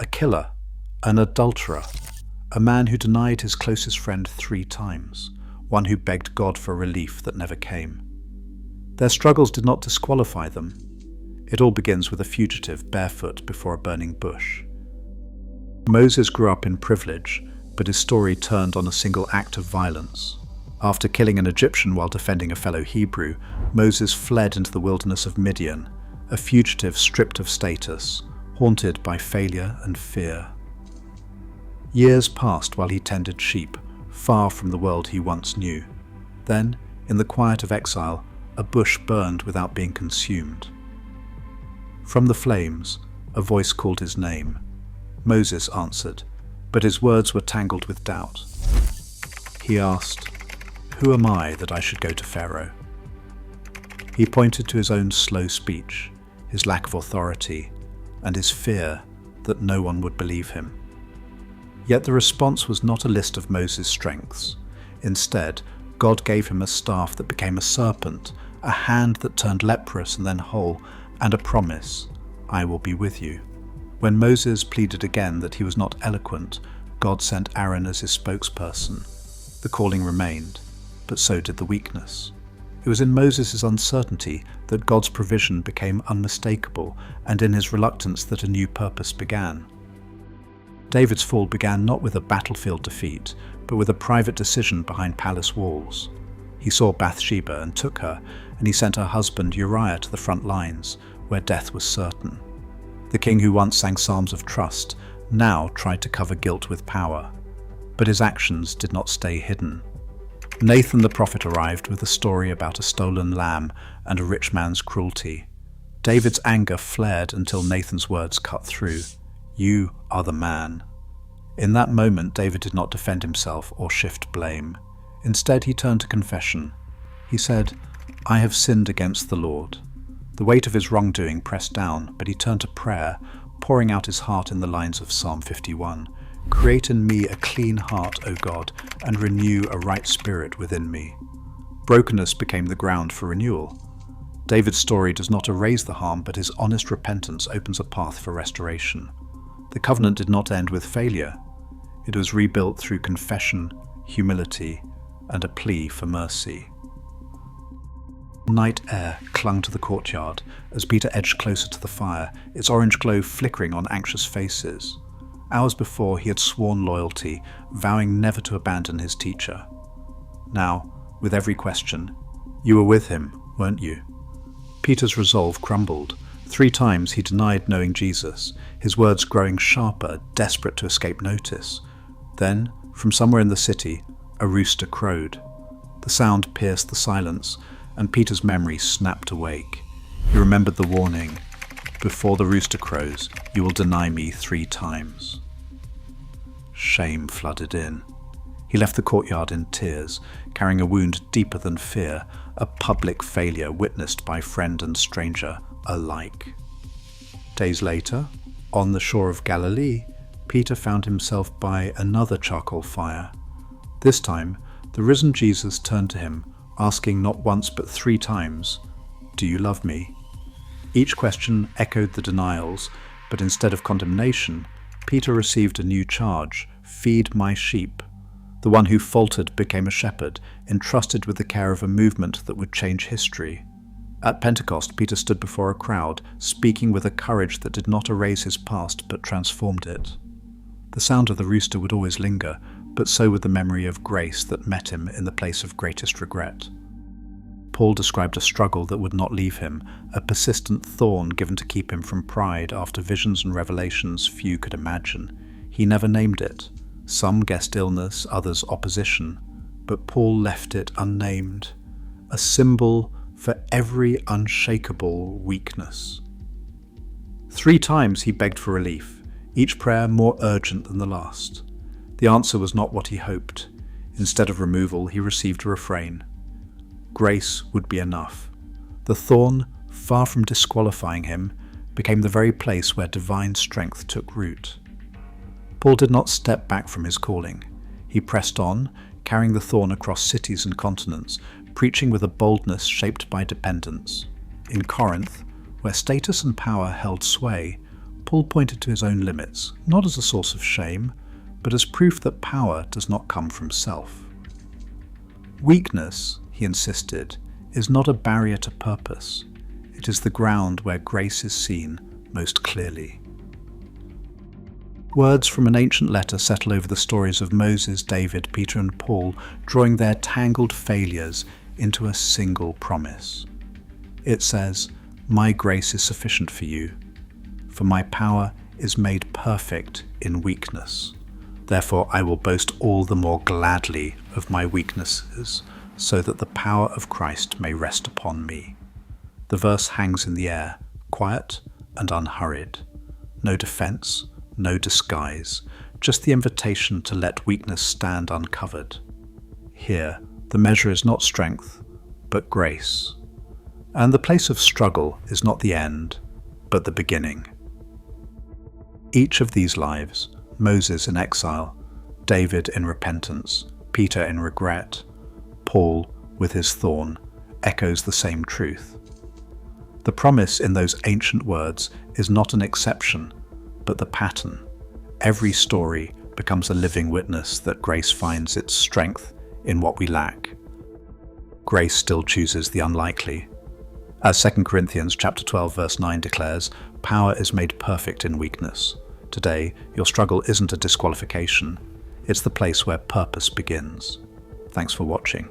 a killer, an adulterer, a man who denied his closest friend 3 times, one who begged God for relief that never came. Their struggles did not disqualify them. It all begins with a fugitive barefoot before a burning bush. Moses grew up in privilege, but his story turned on a single act of violence. After killing an Egyptian while defending a fellow Hebrew, Moses fled into the wilderness of Midian, a fugitive stripped of status, haunted by failure and fear. Years passed while he tended sheep, far from the world he once knew. Then, in the quiet of exile, a bush burned without being consumed. From the flames, a voice called his name. Moses answered, but his words were tangled with doubt. He asked, "Who am I that I should go to Pharaoh?" He pointed to his own slow speech, his lack of authority, and his fear that no one would believe him. Yet the response was not a list of Moses' strengths. Instead, God gave him a staff that became a serpent, a hand that turned leprous and then whole, and a promise, "I will be with you." When Moses pleaded again that he was not eloquent, God sent Aaron as his spokesperson. The calling remained, but so did the weakness. It was in Moses' uncertainty that God's provision became unmistakable, and in his reluctance that a new purpose began. David's fall began not with a battlefield defeat, but with a private decision behind palace walls. He saw Bathsheba and took her, and he sent her husband Uriah to the front lines, where death was certain. The king who once sang psalms of trust now tried to cover guilt with power, but his actions did not stay hidden. Nathan the prophet arrived with a story about a stolen lamb and a rich man's cruelty. David's anger flared until Nathan's words cut through. "You are the man." In that moment, David did not defend himself or shift blame. Instead, he turned to confession. He said, "I have sinned against the Lord." The weight of his wrongdoing pressed down, but he turned to prayer, pouring out his heart in the lines of Psalm 51. "Create in me a clean heart, O God, and renew a right spirit within me." Brokenness became the ground for renewal. David's story does not erase the harm, but his honest repentance opens a path for restoration. The covenant did not end with failure. It was rebuilt through confession, humility, and a plea for mercy. Night air clung to the courtyard as Peter edged closer to the fire, its orange glow flickering on anxious faces. Hours before, he had sworn loyalty, vowing never to abandon his teacher. Now, with every question, "You were with him, weren't you?" Peter's resolve crumbled. 3 times he denied knowing Jesus, his words growing sharper, desperate to escape notice. Then, from somewhere in the city, a rooster crowed. The sound pierced the silence, and Peter's memory snapped awake. He remembered the warning, "Before the rooster crows, you will deny me 3 times." Shame flooded in. He left the courtyard in tears, carrying a wound deeper than fear, a public failure witnessed by friend and stranger alike. Days later, on the shore of Galilee, Peter found himself by another charcoal fire. This time, the risen Jesus turned to him, asking not once but 3 times, "Do you love me?" Each question echoed the denials, but instead of condemnation, Peter received a new charge: "Feed my sheep." The one who faltered became a shepherd, entrusted with the care of a movement that would change history. At Pentecost, Peter stood before a crowd, speaking with a courage that did not erase his past but transformed it. The sound of the rooster would always linger, but so would the memory of grace that met him in the place of greatest regret. Paul described a struggle that would not leave him, a persistent thorn given to keep him from pride after visions and revelations few could imagine. He never named it. Some guessed illness, others opposition, but Paul left it unnamed, a symbol for every unshakable weakness. 3 times he begged for relief, each prayer more urgent than the last. The answer was not what he hoped. Instead of removal, he received a refrain. Grace would be enough. The thorn, far from disqualifying him, became the very place where divine strength took root. Paul did not step back from his calling. He pressed on, carrying the thorn across cities and continents, preaching with a boldness shaped by dependence. In Corinth, where status and power held sway, Paul pointed to his own limits, not as a source of shame, but as proof that power does not come from self. Weakness, he insisted, is not a barrier to purpose. It is the ground where grace is seen most clearly. Words from an ancient letter settle over the stories of Moses, David, Peter, and Paul, drawing their tangled failures into a single promise. It says, "My grace is sufficient for you, for my power is made perfect in weakness. Therefore I will boast all the more gladly of my weaknesses, so that the power of Christ may rest upon me." The verse hangs in the air, quiet and unhurried. No defense, no disguise, just the invitation to let weakness stand uncovered. Here, the measure is not strength, but grace. And the place of struggle is not the end, but the beginning. Each of these lives, Moses in exile, David in repentance, Peter in regret, Paul with his thorn, echoes the same truth. The promise in those ancient words is not an exception, but the pattern. Every story becomes a living witness that grace finds its strength in what we lack. Grace still chooses the unlikely. As 2 Corinthians chapter 12 verse 9 declares, power is made perfect in weakness. Today, your struggle isn't a disqualification. It's the place where purpose begins. Thanks for watching.